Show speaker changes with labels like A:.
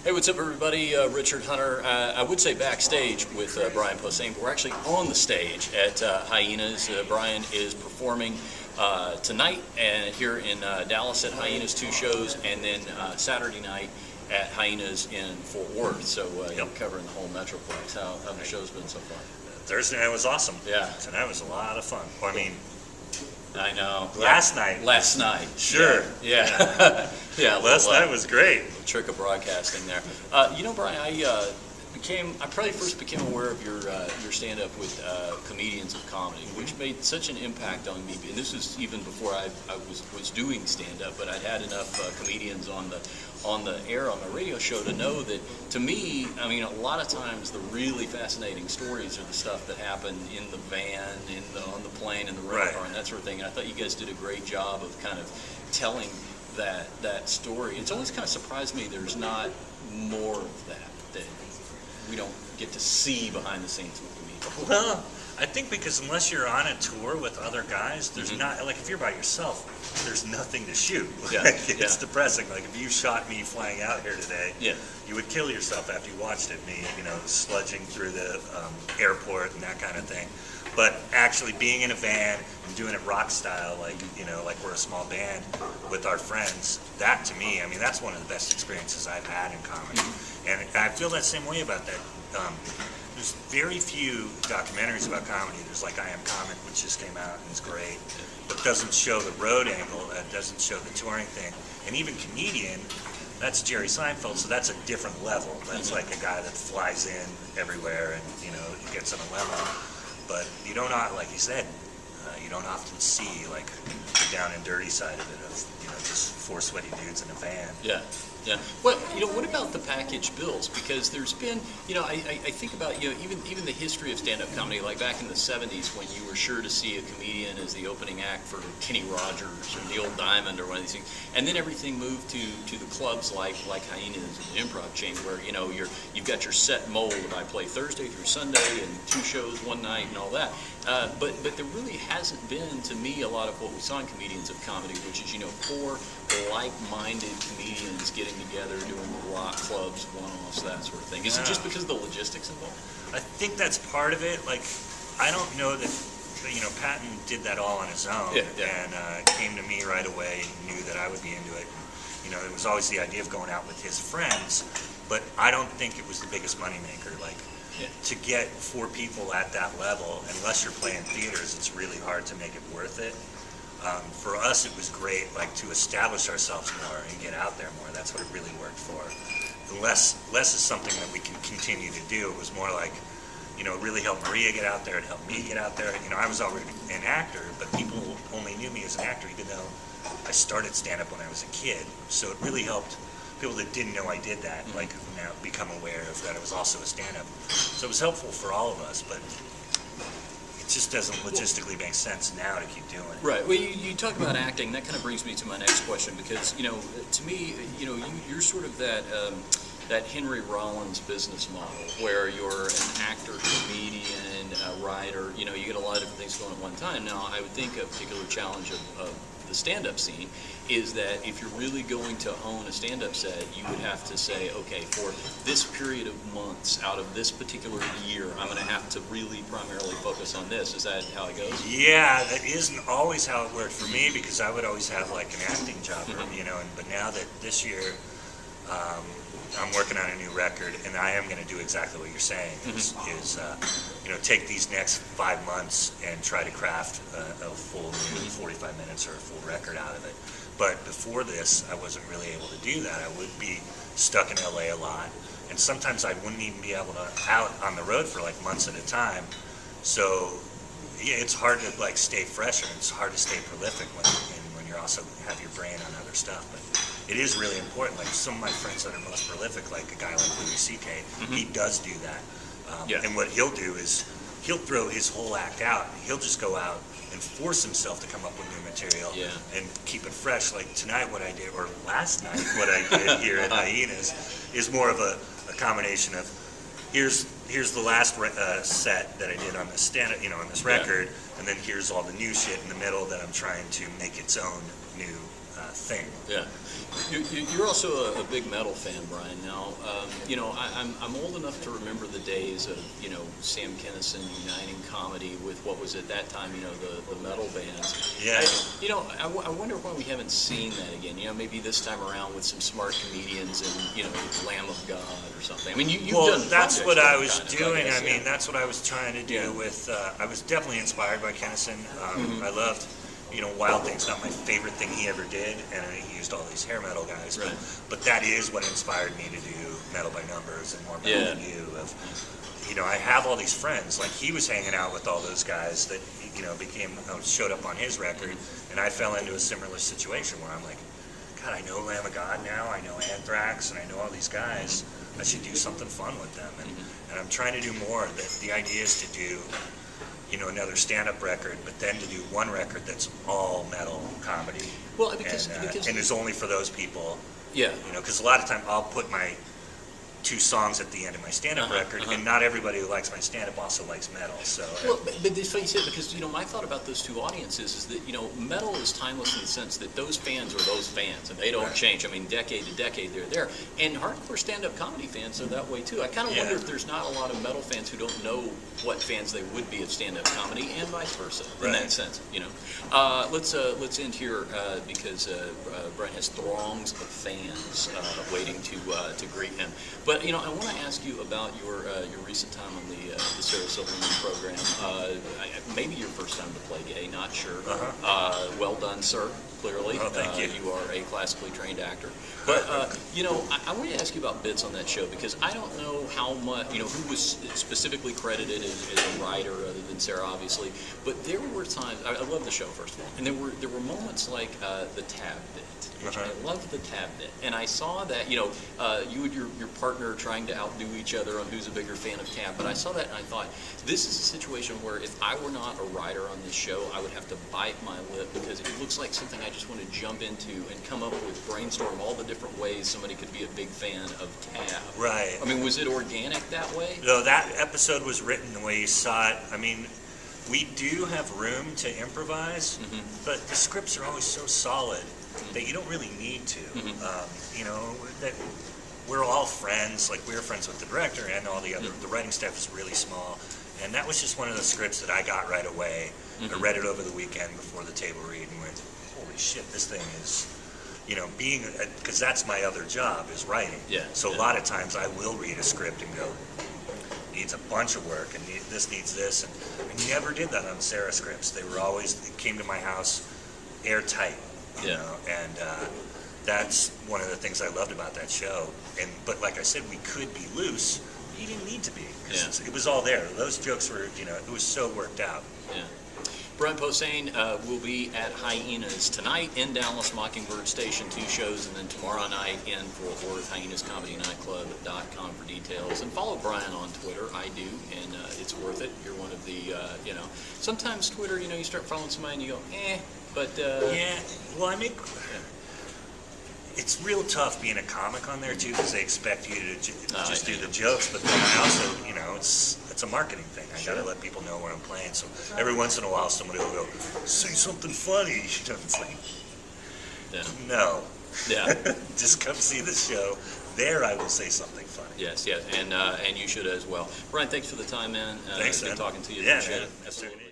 A: Hey, what's up, everybody? Richard Hunter. I would say backstage with Brian Posehn, but we're actually on the stage at Hyenas. Brian is performing tonight and here in Dallas at Hyenas, 2 shows, and then Saturday night at Hyenas in Fort Worth. So you're covering the whole Metroplex. How have the shows been so far?
B: Thursday night was awesome.
A: Yeah.
B: Tonight was a lot of fun. I mean,
A: I know.
B: Last night.
A: Sure. Yeah. Yeah.
B: Last night was great.
A: Trick of broadcasting there. You know, Brian, I probably first became aware of your stand-up with Comedians of Comedy, which made such an impact on me. And this was even before I was doing stand-up, but I'd had enough comedians on the air on my radio show to know that, to me, I mean, a lot of times the really fascinating stories are the stuff that happen in the van, on the plane, in the rental car, and that sort of thing. And I thought you guys did a great job of kind of telling that story. It's always kind of surprised me there's not more of that we don't get to see behind the scenes with comedians.
B: Well, I think because unless you're on a tour with other guys, there's not, like, if you're by yourself, there's nothing to shoot. It's depressing. Like, if you shot me flying out here today, you would kill yourself after you watched it. Me, sludging through the airport and that kind of thing. But actually being in a van and doing it rock style, like we're a small band with our friends, that to me, I mean, that's one of the best experiences I've had in comedy. And I feel that same way about that. There's very few documentaries about comedy. There's like I Am Comic, which just came out and is great, but doesn't show the road angle, that doesn't show the touring thing. And even Comedian, that's Jerry Seinfeld, so that's a different level. That's like a guy that flies in everywhere and, gets on a limo. But you don't, like you said, you don't often see like the down and dirty side of it, of just 4 sweaty dudes in a van.
A: Yeah. Well, what about the package bills? Because there's been, I think about, even the history of stand-up comedy, like back in the 70s when you were sure to see a comedian as the opening act for Kenny Rogers or Neil Diamond or one of these things, and then everything moved to the clubs like Hyenas and the Improv Chain, where you've got your set mold of I play Thursday through Sunday and 2 shows one night and all that. But there really hasn't been, to me, a lot of what we saw in Comedians of Comedy, which is 4 like-minded comedians getting together, doing rock clubs, one-offs, that sort of thing. Is it just because of the logistics involved?
B: I think that's part of it. Like, I don't know that, Patton did that all on his own, and came to me right away and knew that I would be into it. It was always the idea of going out with his friends, but I don't think it was the biggest moneymaker. Like, to get 4 people at that level, unless you're playing theaters, it's really hard to make it worth it. For us, it was great, like, to establish ourselves more and get out there more. That's what it really worked for. The less is something that we can continue to do. It was more like, it really helped Maria get out there. It helped me get out there. I was already an actor, but people only knew me as an actor, even though I started stand-up when I was a kid. So it really helped people that didn't know I did that, like, now become aware of that I was also a stand-up. So it was helpful for all of us, but it just doesn't logistically make sense now to keep doing it.
A: Right. Well, you talk about acting. That kind of brings me to my next question, because to me, you're sort of that Henry Rollins business model, where you're an actor, comedian, writer. You get a lot of different things going at one time. Now, I would think a particular challenge of the stand-up scene is that if you're really going to own a stand-up set, you would have to say, okay, for this period of months out of this particular year, I'm going to have to really primarily focus on this. Is that how it goes?
B: Yeah, that isn't always how it worked for me, because I would always have like an acting job, but now that this year I'm working on a new record, and I am going to do exactly what you're saying, is take these next 5 months and try to craft a full 45 minutes or a full record out of it. But before this, I wasn't really able to do that. I would be stuck in LA a lot, and sometimes I wouldn't even be able to out on the road for like months at a time. So yeah, it's hard to like stay fresh, and it's hard to stay prolific when you also have your brain on other stuff. But it is really important. Like some of my friends that are most prolific, like a guy like Louis C.K., he does do that. And what he'll do is he'll throw his whole act out. He'll just go out and force himself to come up with new material and keep it fresh. Like tonight, what I did, or last night, what I did here at Hyenas, is more of a combination of here's the last set that I did on this on this record, and then here's all the new shit in the middle that I'm trying to make its own new thing.
A: Yeah. You're also a big metal fan, Brian. Now, I'm old enough to remember the days of, Sam Kinison uniting comedy with what was at that time, the metal bands.
B: Yeah.
A: I wonder why we haven't seen that again. Maybe this time around with some smart comedians and, Lamb of God or something. I mean, you've done
B: that's
A: projects
B: what
A: with
B: I
A: him,
B: was
A: kind of,
B: doing.
A: guess,
B: I mean, that's what I was trying to do with, I was definitely inspired by Kinison. I loved, Wild Thing's not my favorite thing he ever did, and he used all these hair metal guys.
A: Right.
B: But that is what inspired me to do Metal by Numbers and More Metal Than You. I have all these friends. Like, he was hanging out with all those guys that, showed up on his record, and I fell into a similar situation where I'm like, God, I know Lamb of God now, I know Anthrax, and I know all these guys. I should do something fun with them, and I'm trying to do more. The idea is to do, another stand-up record, but then to do one record that's all metal comedy.
A: Well, because
B: and it's only for those people.
A: Yeah.
B: Because a lot of time I'll put my 2 songs at the end of my stand-up record, and not everybody who likes my stand-up also likes metal. So,
A: well, but it's funny you said, because my thought about those 2 audiences is that metal is timeless in the sense that those fans are those fans, and they don't change. I mean, decade to decade, they're there. And hardcore stand-up comedy fans are that way too. I kind of wonder if there's not a lot of metal fans who don't know what fans they would be of stand-up comedy, and vice versa in that sense. Let's end here because Brian has throngs of fans waiting to greet him. But I want to ask you about your recent time on the Sarah Silverman program. Maybe your first time to play gay, not sure. Well done, sir. Clearly,
B: thank you.
A: You are a classically trained actor. But I want to ask you about bits on that show because I don't know how much who was specifically credited as a writer other than Sarah, obviously. But there were times I love the show first of all, and there were moments like the tab bit. Which I loved the tab bit, and I saw that you and your partner trying to outdo each other on who's a bigger fan of tab. But I saw that and I thought, this is a situation where if I were not a writer on this show, I would have to bite my lip because it looks like something I just want to jump into and come up with, brainstorm all the different ways somebody could be a big fan of tab.
B: Right.
A: I mean, was it organic that way?
B: No, that episode was written the way you saw it. I mean, we do have room to improvise, but the scripts are always so solid that you don't really need to. That we're all friends. Like, we're friends with the director and all the other. The writing staff is really small, and that was just one of the scripts that I got right away. I read it over the weekend before the table read and went, "Holy shit, this thing is." Being because that's my other job is writing.
A: Yeah.
B: So a lot of times I will read a script and go, needs a bunch of work, and this needs this, and I never did that on Sarah scripts. They were always, it came to my house airtight. And that's one of the things I loved about that show. But like I said, we could be loose. You didn't need to be because it was all there. Those jokes were, it was so worked out. Yeah.
A: Brian Posehn will be at Hyenas tonight in Dallas, Mockingbird Station, 2 shows, and then tomorrow night in Fort Worth, hyinascomedynightclub.com for details. And follow Brian on Twitter. I do, and it's worth it. You're one of the, sometimes Twitter, you start following somebody and you go, but...
B: well, I make... It's real tough being a comic on there, too, because they expect you to just do the jokes, but then I also, it's a marketing thing. I got to let people know when I'm playing, so every once in a while somebody will go, say something funny. It's like, no.
A: Yeah.
B: Just come see the show. There I will say something funny.
A: Yes, and you should as well. Brian, thanks for the time, man.
B: Thanks,
A: man. Good talking to you.
B: Yeah,
A: Appreciate
B: man.
A: it. Absolutely.